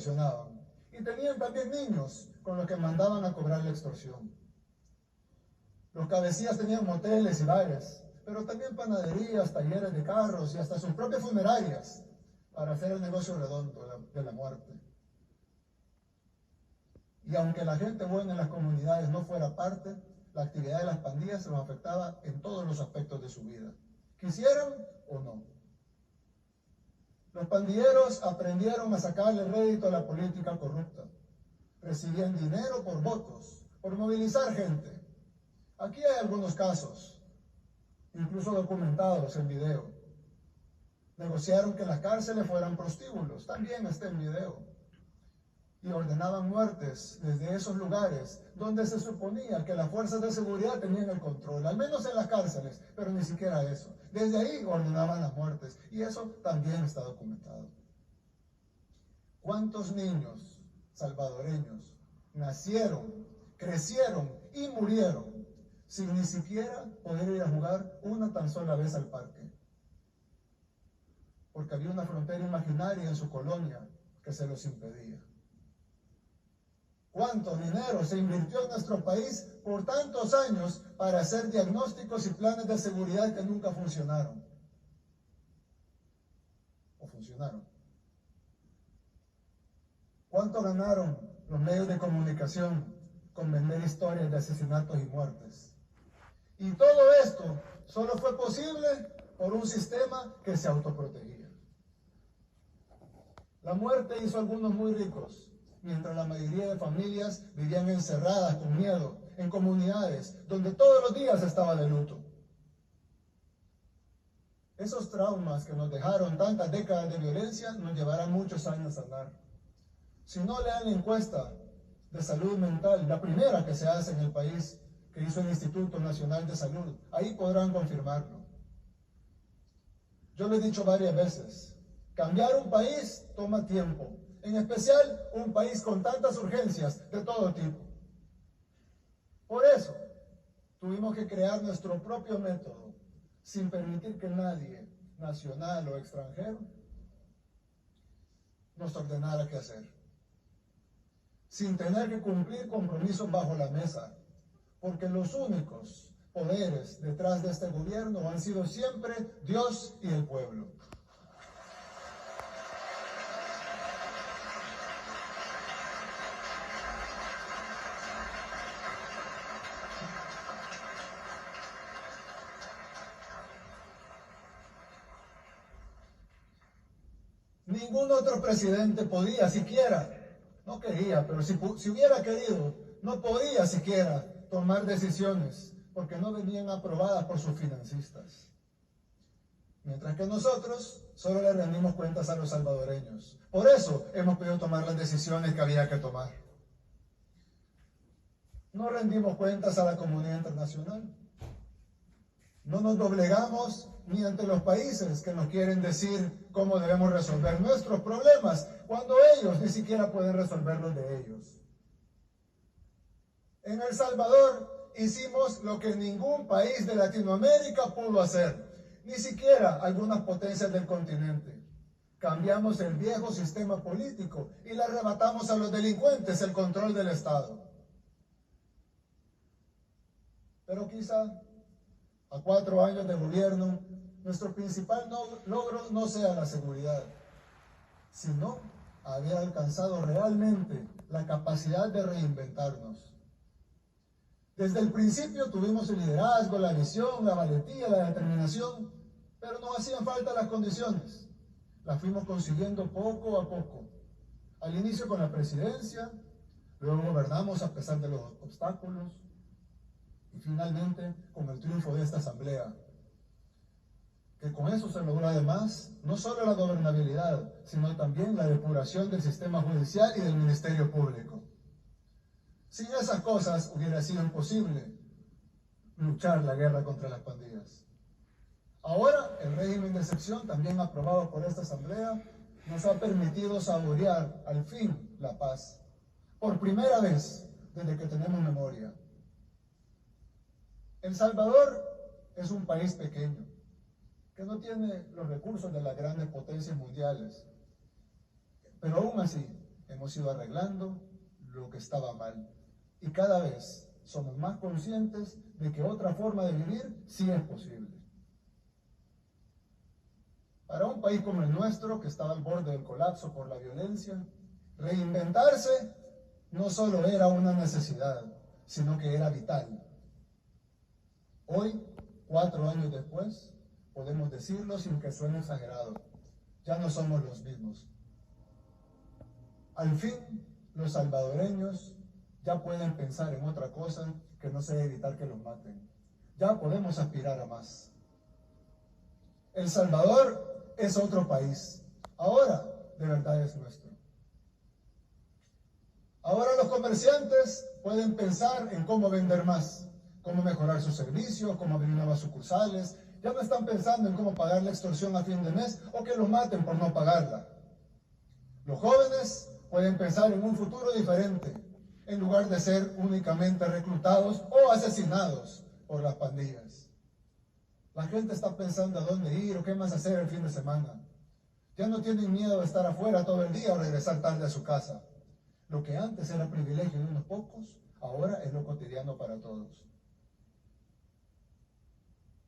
extorsionaban. Y tenían también niños con los que mandaban a cobrar la extorsión. Los cabecillas tenían moteles y bares, pero también panaderías, talleres de carros y hasta sus propias funerarias para hacer el negocio redondo de la muerte. Y aunque la gente buena en las comunidades no fuera parte, la actividad de las pandillas los afectaba en todos los aspectos de su vida, quisieran o no. Los pandilleros aprendieron a sacarle rédito a la política corrupta. Recibían dinero por votos, por movilizar gente. Aquí hay algunos casos, incluso documentados en video. Negociaron que las cárceles fueran prostíbulos, también está en video. Y ordenaban muertes desde esos lugares donde se suponía que las fuerzas de seguridad tenían el control, al menos en las cárceles, pero ni siquiera eso. Desde ahí ordenaban las muertes y eso también está documentado. ¿Cuántos niños salvadoreños nacieron, crecieron y murieron sin ni siquiera poder ir a jugar una tan sola vez al parque? Porque había una frontera imaginaria en su colonia que se los impedía. ¿Cuánto dinero se invirtió en nuestro país por tantos años para hacer diagnósticos y planes de seguridad que nunca funcionaron? ¿O funcionaron? ¿Cuánto ganaron los medios de comunicación con vender historias de asesinatos y muertes? Y todo esto solo fue posible por un sistema que se autoprotegía. La muerte hizo a algunos muy ricos, mientras la mayoría de familias vivían encerradas con miedo, en comunidades donde todos los días estaba de luto. Esos traumas que nos dejaron tantas décadas de violencia nos llevarán muchos años a sanar. Si no lean la encuesta de salud mental, la primera que se hace en el país, que hizo el Instituto Nacional de Salud, ahí podrán confirmarlo. Yo lo he dicho varias veces, cambiar un país toma tiempo. En especial un país con tantas urgencias de todo tipo. Por eso, tuvimos que crear nuestro propio método, sin permitir que nadie, nacional o extranjero, nos ordenara qué hacer. Sin tener que cumplir compromisos bajo la mesa, porque los únicos poderes detrás de este gobierno han sido siempre Dios y el pueblo. Ningún otro presidente podía siquiera, no quería, pero si hubiera querido, no podía siquiera tomar decisiones porque no venían aprobadas por sus financistas. Mientras que nosotros solo le rendimos cuentas a los salvadoreños. Por eso hemos podido tomar las decisiones que había que tomar. No rendimos cuentas a la comunidad internacional. No nos doblegamos ni ante los países que nos quieren decir cómo debemos resolver nuestros problemas, cuando ellos ni siquiera pueden resolver los de ellos. En El Salvador hicimos lo que ningún país de Latinoamérica pudo hacer, ni siquiera algunas potencias del continente. Cambiamos el viejo sistema político y le arrebatamos a los delincuentes el control del Estado. Pero quizá a 4 años de gobierno, nuestro principal logro no sea la seguridad, sino haber alcanzado realmente la capacidad de reinventarnos. Desde el principio tuvimos el liderazgo, la visión, la valentía, la determinación, pero nos hacían falta las condiciones. Las fuimos consiguiendo poco a poco. Al inicio con la presidencia, luego gobernamos a pesar de los obstáculos, y finalmente con el triunfo de esta asamblea, que con eso se logró además no solo la gobernabilidad, sino también la depuración del sistema judicial y del Ministerio Público. Sin esas cosas hubiera sido imposible luchar la guerra contra las pandillas. Ahora, el régimen de excepción, también aprobado por esta asamblea, nos ha permitido saborear al fin la paz, por primera vez desde que tenemos memoria. El Salvador es un país pequeño, que no tiene los recursos de las grandes potencias mundiales, pero aún así, en hemos ido arreglando lo que estaba mal. Y cada vez somos más conscientes de que otra forma de vivir sí es posible. Para un país como el nuestro, que estaba al borde del colapso por la violencia, reinventarse no solo era una necesidad, sino que era vital. Hoy, 4 años después, podemos decirlo sin que suene exagerado, ya no somos los mismos. Al fin, los salvadoreños ya pueden pensar en otra cosa que no sea evitar que los maten. Ya podemos aspirar a más. El Salvador es otro país. Ahora, de verdad es nuestro. Ahora los comerciantes pueden pensar en cómo vender más, cómo mejorar sus servicios, cómo abrir nuevas sucursales. Ya no están pensando en cómo pagar la extorsión a fin de mes o que los maten por no pagarla. Los jóvenes pueden pensar en un futuro diferente, en lugar de ser únicamente reclutados o asesinados por las pandillas. La gente está pensando a dónde ir o qué más hacer el fin de semana. Ya no tienen miedo de estar afuera todo el día o regresar tarde a su casa. Lo que antes era privilegio de unos pocos, ahora es lo cotidiano para todos.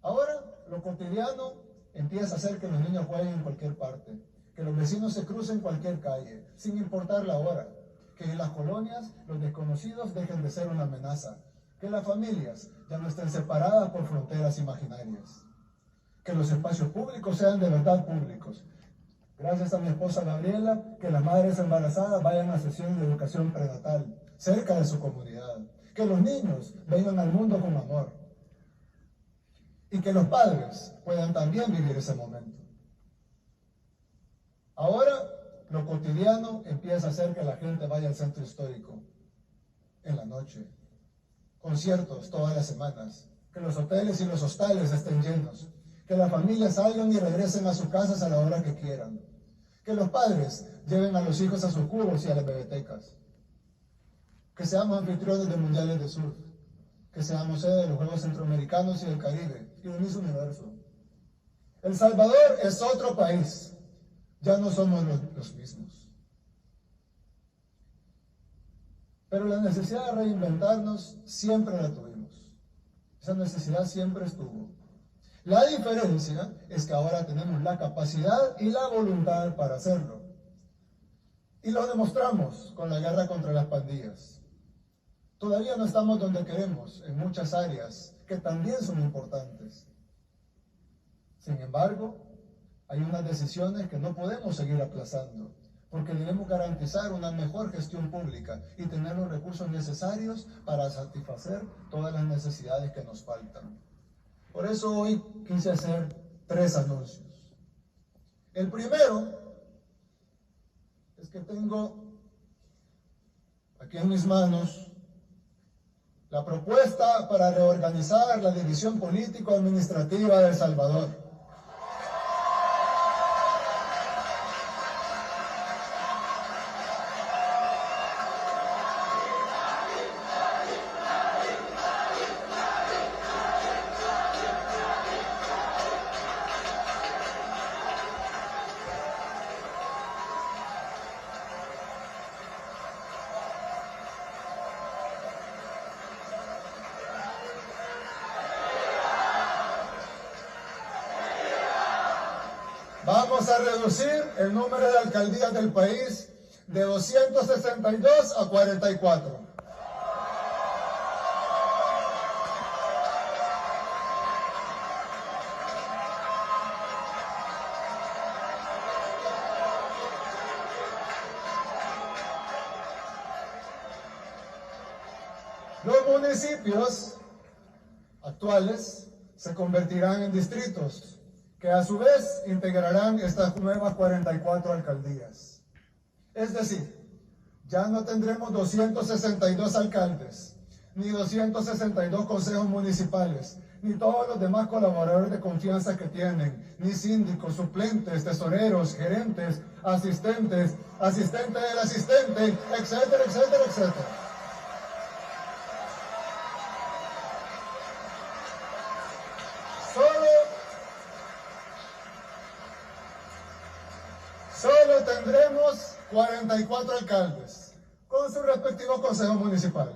Ahora, lo cotidiano empieza a hacer que los niños jueguen en cualquier parte, que los vecinos se crucen en cualquier calle, sin importar la hora, que en las colonias los desconocidos dejen de ser una amenaza, que las familias ya no estén separadas por fronteras imaginarias, que los espacios públicos sean de verdad públicos. Gracias a mi esposa Gabriela, que las madres embarazadas vayan a sesiones de educación prenatal, cerca de su comunidad, que los niños vengan al mundo con amor, y que los padres puedan también vivir ese momento. Ahora, lo cotidiano empieza a hacer que la gente vaya al centro histórico en la noche, conciertos todas las semanas, que los hoteles y los hostales estén llenos, que las familias salgan y regresen a sus casas a la hora que quieran, que los padres lleven a los hijos a sus clubes y a las bebetecas, que seamos anfitriones de mundiales de surf, que seamos sede de los Juegos Centroamericanos y del Caribe y del Miss Universo. El Salvador es otro país, ya no somos los mismos. Pero la necesidad de reinventarnos siempre la tuvimos. Esa necesidad siempre estuvo. La diferencia es que ahora tenemos la capacidad y la voluntad para hacerlo. Y lo demostramos con la guerra contra las pandillas. Todavía no estamos donde queremos en muchas áreas que también son importantes. Sin embargo, hay unas decisiones que no podemos seguir aplazando, porque debemos garantizar una mejor gestión pública y tener los recursos necesarios para satisfacer todas las necesidades que nos faltan. Por eso hoy quise hacer 3 anuncios. El primero es que tengo aquí en mis manos la propuesta para reorganizar la división político-administrativa de El Salvador. Vamos a reducir el número de alcaldías del país de 262 a 44. Los municipios actuales se convertirán en distritos, que a su vez integrarán estas nuevas 44 alcaldías. Es decir, ya no tendremos 262 alcaldes, ni 262 consejos municipales, ni todos los demás colaboradores de confianza que tienen, ni síndicos, suplentes, tesoreros, gerentes, asistentes, asistente del asistente, etcétera, etcétera, etcétera. Solo tendremos 44 alcaldes con sus respectivos consejos municipales.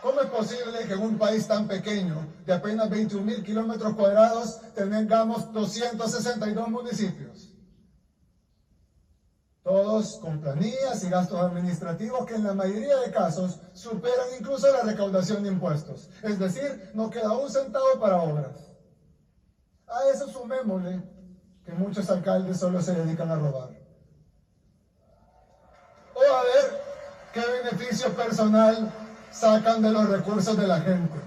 ¿Cómo es posible que en un país tan pequeño, de apenas 21.000 kilómetros cuadrados, tengamos 262 municipios? Todos con planillas y gastos administrativos que en la mayoría de casos superan incluso la recaudación de impuestos. Es decir, no queda un centavo para obras. A eso sumémosle que muchos alcaldes solo se dedican a robar. O a ver qué beneficio personal sacan de los recursos de la gente.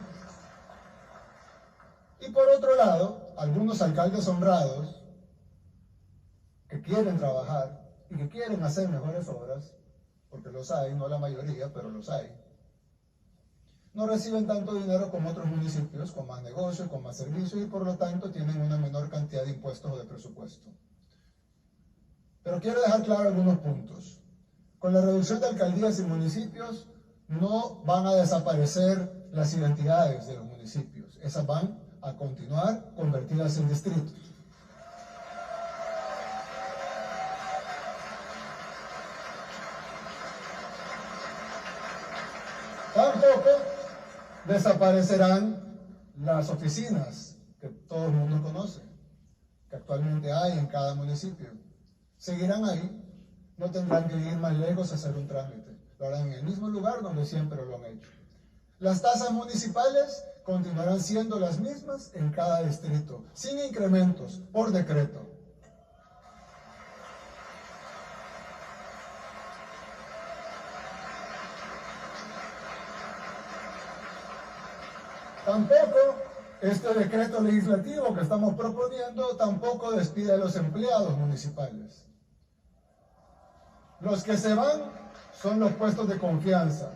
Y por otro lado, algunos alcaldes honrados que quieren trabajar y que quieren hacer mejores obras, porque los hay, no la mayoría, pero los hay, no reciben tanto dinero como otros municipios, con más negocios, con más servicios, y por lo tanto tienen una menor cantidad de impuestos o de presupuesto. Pero quiero dejar claro algunos puntos. Con la reducción de alcaldías y municipios no van a desaparecer las identidades de los municipios. Esas van a continuar convertidas en distritos. Tampoco desaparecerán las oficinas que todo el mundo conoce, que actualmente hay en cada municipio. Seguirán ahí, no tendrán que ir más lejos a hacer un trámite. Lo harán en el mismo lugar donde siempre lo han hecho. Las tasas municipales continuarán siendo las mismas en cada distrito, sin incrementos, por decreto. Tampoco este decreto legislativo que estamos proponiendo tampoco despide a los empleados municipales. Los que se van son los puestos de confianza.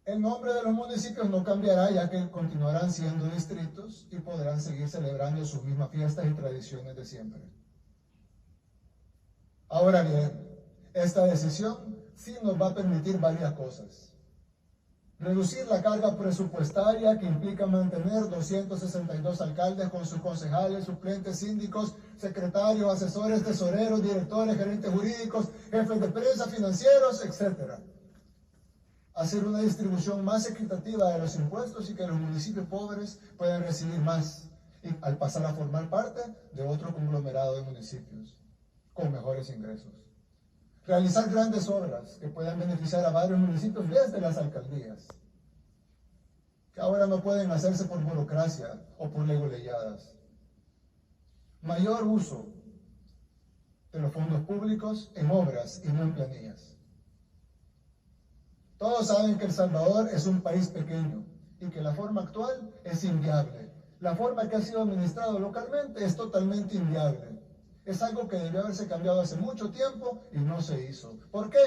El nombre de los municipios no cambiará, ya que continuarán siendo distritos y podrán seguir celebrando sus mismas fiestas y tradiciones de siempre. Ahora bien, esta decisión sí nos va a permitir varias cosas. Reducir la carga presupuestaria que implica mantener 262 alcaldes con sus concejales, suplentes, síndicos, secretarios, asesores, tesoreros, directores, gerentes jurídicos, jefes de prensa, financieros, etc. Hacer una distribución más equitativa de los impuestos y que los municipios pobres puedan recibir más, y al pasar a formar parte de otro conglomerado de municipios con mejores ingresos. Realizar grandes obras que puedan beneficiar a varios municipios desde las alcaldías, que ahora no pueden hacerse por burocracia o por leguleyadas. Mayor uso de los fondos públicos en obras y no en planillas. Todos saben que El Salvador es un país pequeño y que la forma actual es inviable. La forma que ha sido administrado localmente es totalmente inviable. Es algo que debió haberse cambiado hace mucho tiempo y no se hizo. ¿Por qué?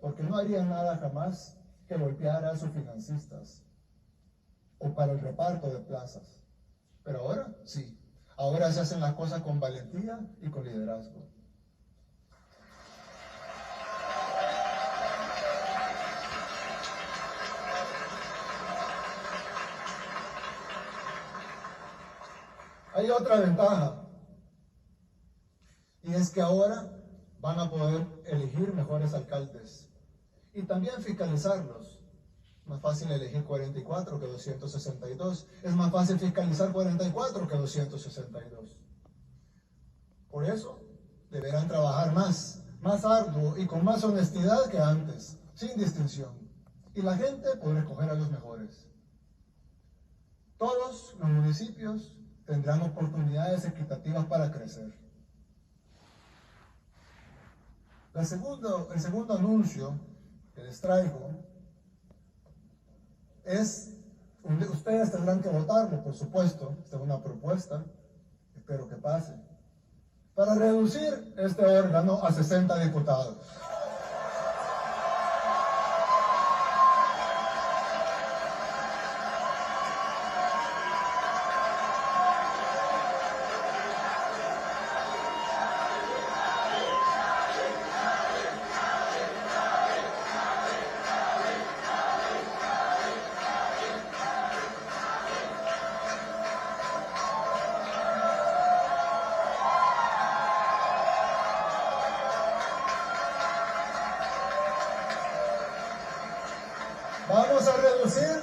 Porque no harían nada jamás que golpeara a sus financistas o para el reparto de plazas. Pero ahora sí. Ahora se hacen las cosas con valentía y con liderazgo. Hay otra ventaja. Y es que ahora van a poder elegir mejores alcaldes y también fiscalizarlos. Más fácil elegir 44 que 262. Es más fácil fiscalizar 44 que 262. Por eso deberán trabajar más arduo y con más honestidad que antes, sin distinción. Y la gente podrá escoger a los mejores. Todos los municipios tendrán oportunidades equitativas para crecer. El segundo anuncio que les traigo es, ustedes tendrán que votarlo, por supuesto, esta es una propuesta, espero que pase, para reducir este órgano a 60 diputados. vamos a reducir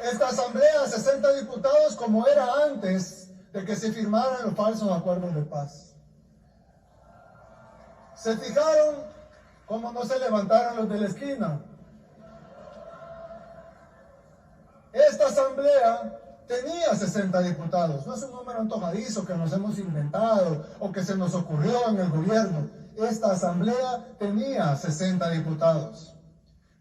esta asamblea a 60 diputados como era antes de que se firmaran los falsos acuerdos de paz. ¿Se fijaron cómo no se levantaron los de la esquina? Esta asamblea tenía 60 diputados. No es un número antojadizo que nos hemos inventado o que se nos ocurrió en el gobierno. Esta asamblea tenía 60 diputados.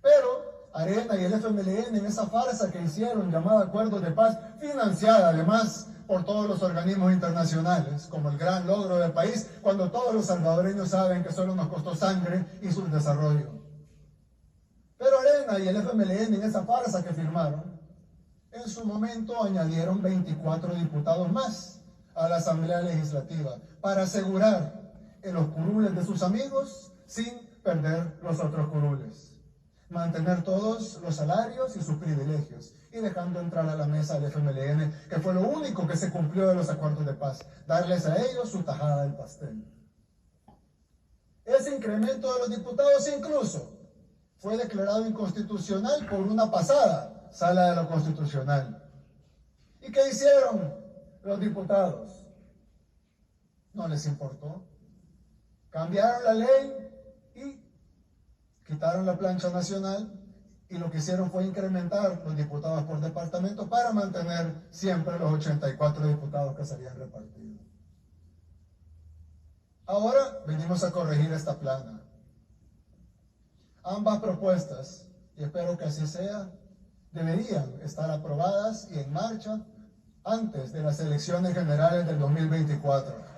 Pero Arena y el FMLN, en esa farsa que hicieron llamada Acuerdos de Paz, financiada además por todos los organismos internacionales, como el gran logro del país, cuando todos los salvadoreños saben que solo nos costó sangre y subdesarrollo. Pero Arena y el FMLN, en esa farsa que firmaron, en su momento añadieron 24 diputados más a la Asamblea Legislativa para asegurar en los curules de sus amigos sin perder los otros curules. Mantener todos los salarios y sus privilegios y dejando entrar a la mesa al FMLN, que fue lo único que se cumplió de los acuerdos de paz, darles a ellos su tajada del pastel. Ese incremento de los diputados incluso fue declarado inconstitucional por una pasada Sala de lo Constitucional. ¿Y qué hicieron los diputados? No les importó. Cambiaron la ley y quitaron la plancha nacional y lo que hicieron fue incrementar los diputados por departamento para mantener siempre los 84 diputados que se habían repartido. Ahora venimos a corregir esta plana. Ambas propuestas, y espero que así sea, deberían estar aprobadas y en marcha antes de las elecciones generales del 2024.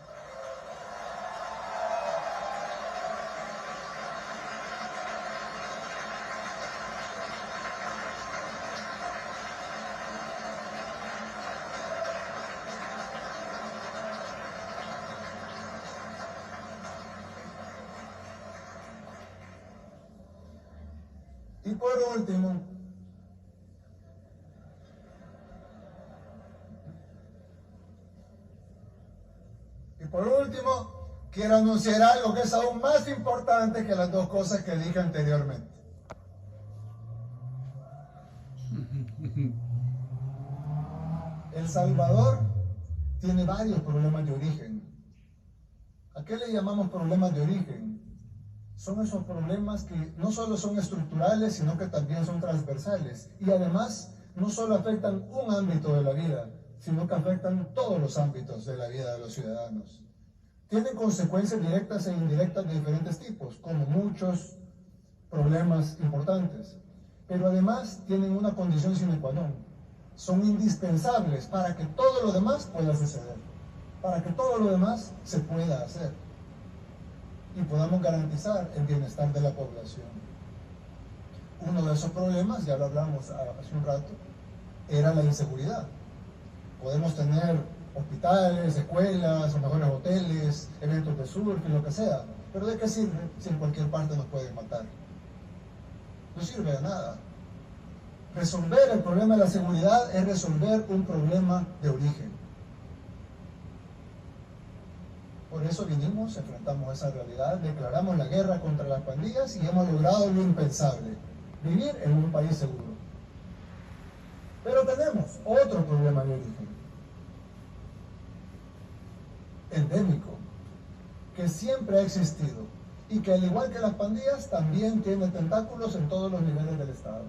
Y por último, quiero anunciar algo que es aún más importante que las dos cosas que dije anteriormente. El Salvador tiene varios problemas de origen. ¿A qué le llamamos problemas de origen? Son esos problemas que no solo son estructurales, sino que también son transversales. Y además, no solo afectan un ámbito de la vida, sino que afectan todos los ámbitos de la vida de los ciudadanos. Tienen consecuencias directas e indirectas de diferentes tipos, como muchos problemas importantes. Pero además tienen una condición sine qua non. Son indispensables para que todo lo demás pueda suceder, para que todo lo demás se pueda hacer y podamos garantizar el bienestar de la población. Uno de esos problemas, ya lo hablamos hace un rato, era la inseguridad. Podemos tener hospitales, escuelas, o mejores hoteles, eventos de surf y lo que sea, pero ¿de qué sirve si en cualquier parte nos pueden matar? No sirve de nada. Resolver el problema de la seguridad es resolver un problema de origen. Por eso vinimos, enfrentamos esa realidad, declaramos la guerra contra las pandillas y hemos logrado lo impensable, vivir en un país seguro. Pero tenemos otro problema de origen, endémico, que siempre ha existido y que al igual que las pandillas también tiene tentáculos en todos los niveles del Estado.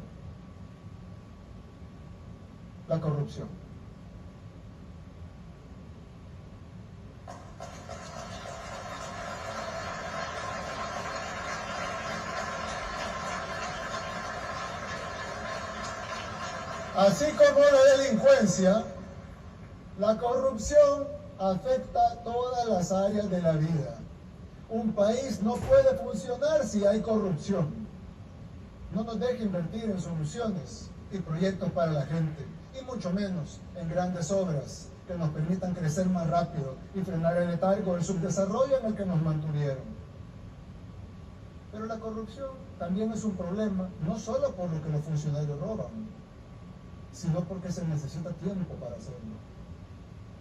La corrupción. Así como la delincuencia, la corrupción afecta todas las áreas de la vida. Un país no puede funcionar si hay corrupción. No nos deje invertir en soluciones y proyectos para la gente, y mucho menos en grandes obras que nos permitan crecer más rápido y frenar el letargo del subdesarrollo en el que nos mantuvieron. Pero la corrupción también es un problema, no solo por lo que los funcionarios roban, sino porque se necesita tiempo para hacerlo.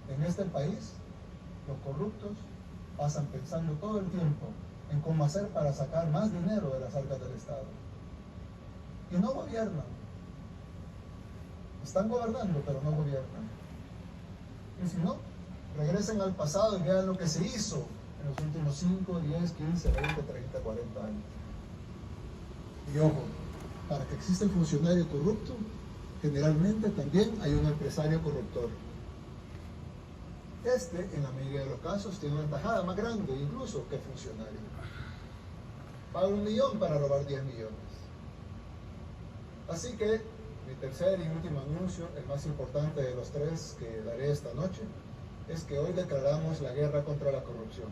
En este país, los corruptos pasan pensando todo el tiempo en cómo hacer para sacar más dinero de las arcas del Estado. Y no gobiernan, Están gobernando, pero no gobiernan. Y si no, regresen al pasado y vean lo que se hizo en los últimos 5, 10, 15, 20, 30, 40 años. Y ojo, para que exista el funcionario corrupto, generalmente también hay un empresario corruptor. En la mayoría de los casos, tiene una tajada más grande incluso que el funcionario. Paga 1 millón para robar 10 millones. Así que, mi tercer y último anuncio, el más importante de los 3 que daré esta noche, es que hoy declaramos la guerra contra la corrupción.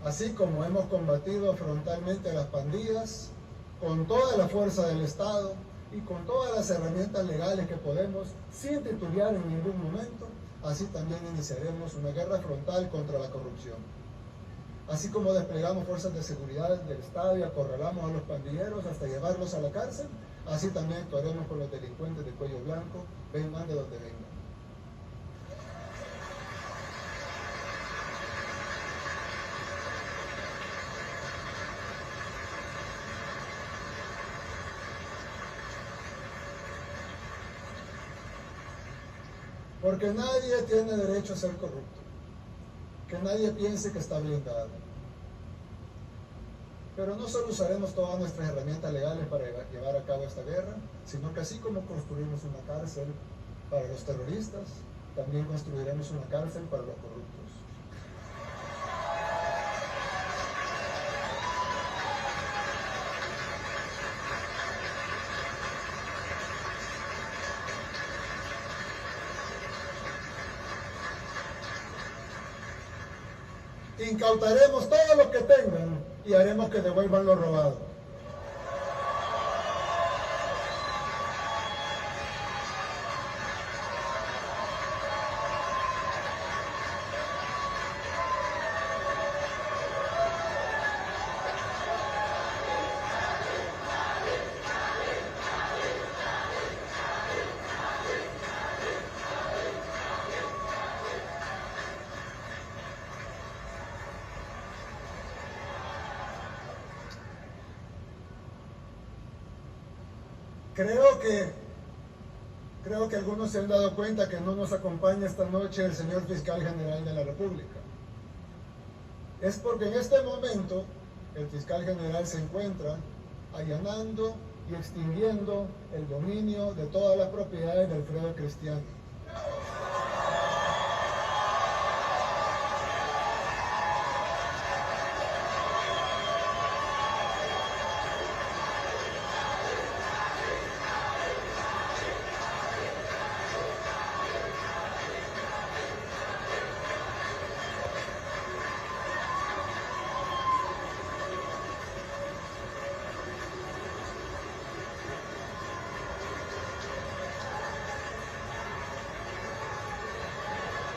Así como hemos combatido frontalmente a las pandillas, con toda la fuerza del Estado y con todas las herramientas legales que podemos, sin titubear en ningún momento, así también iniciaremos una guerra frontal contra la corrupción. Así como desplegamos fuerzas de seguridad del Estado y acorralamos a los pandilleros hasta llevarlos a la cárcel, así también actuaremos con los delincuentes de cuello blanco, vengan de donde vengan. Porque nadie tiene derecho a ser corrupto. Que nadie piense que está blindado. Pero no solo usaremos todas nuestras herramientas legales para llevar a cabo esta guerra, sino que así como construimos una cárcel para los terroristas, también construiremos una cárcel para los corruptos. Incautaremos todo lo que tengan y haremos que devuelvan lo robado. Creo que algunos se han dado cuenta que no nos acompaña esta noche el señor Fiscal General de la República. Es porque en este momento el Fiscal General se encuentra allanando y extinguiendo el dominio de todas las propiedades de Alfredo Cristiano.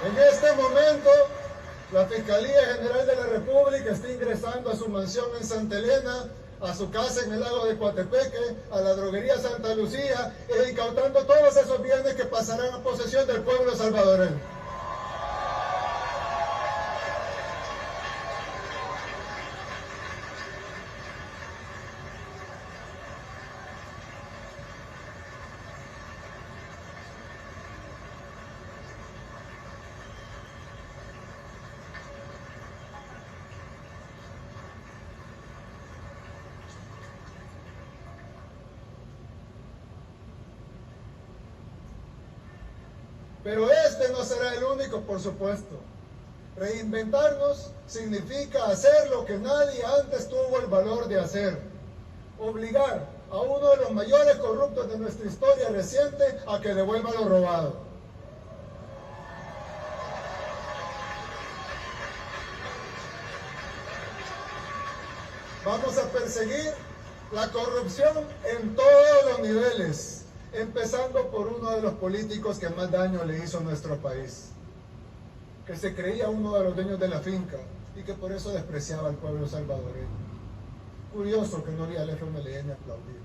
En este momento, la Fiscalía General de la República está ingresando a su mansión en Santa Elena, a su casa en el lago de Coatepeque, a la droguería Santa Lucía, e incautando todos esos bienes que pasarán a posesión del pueblo salvadoreño. Pero este no será el único, por supuesto. Reinventarnos significa hacer lo que nadie antes tuvo el valor de hacer. Obligar a uno de los mayores corruptos de nuestra historia reciente a que devuelva lo robado. Vamos a perseguir la corrupción en todos los niveles, empezando por uno de los políticos que más daño le hizo a nuestro país, que se creía uno de los dueños de la finca y que por eso despreciaba al pueblo salvadoreño. Curioso que no vi al FMLN aplaudir.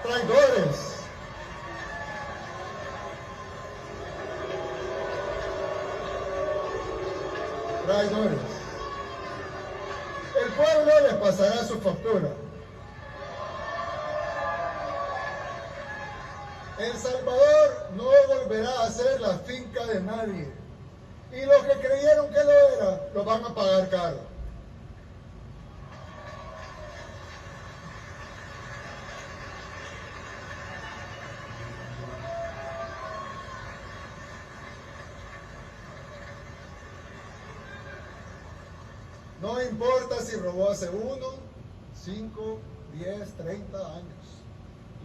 Traidores. Traidores. El pueblo les pasará su factura. El Salvador no volverá a ser la finca de nadie. Y los que creyeron que lo era, lo van a pagar caro. No importa si robó hace 1, 5, 10, 30 años.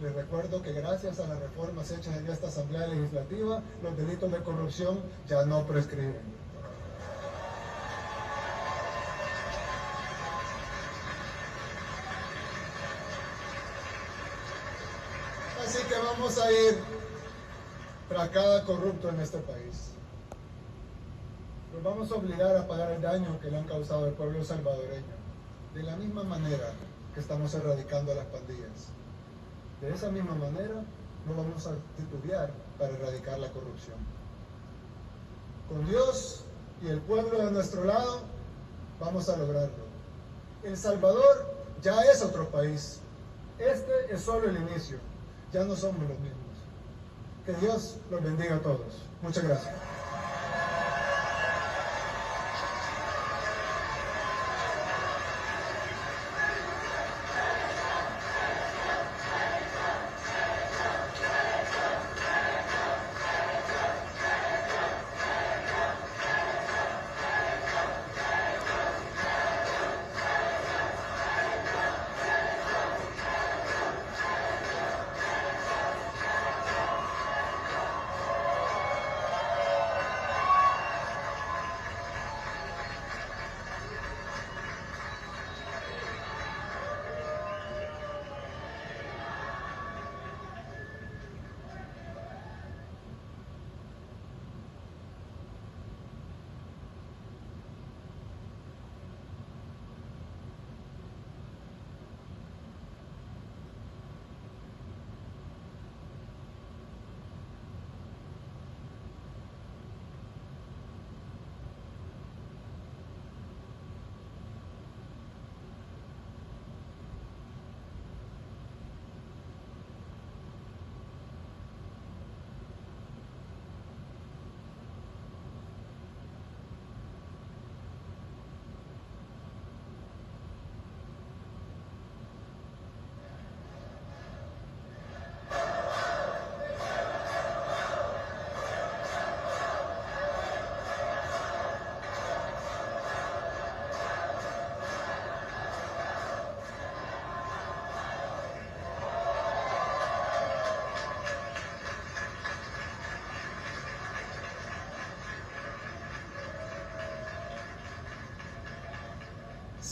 Les recuerdo que gracias a las reformas hechas en esta Asamblea Legislativa, los delitos de corrupción ya no prescriben. Así que vamos a ir tras cada corrupto en este país. Los vamos a obligar a pagar el daño que le han causado al pueblo salvadoreño, de la misma manera que estamos erradicando a las pandillas. De esa misma manera, no vamos a titubear para erradicar la corrupción. Con Dios y el pueblo de nuestro lado, vamos a lograrlo. El Salvador ya es otro país. Este es solo el inicio. Ya no somos los mismos. Que Dios los bendiga a todos. Muchas gracias.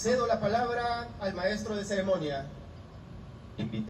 Cedo la palabra al maestro de ceremonia.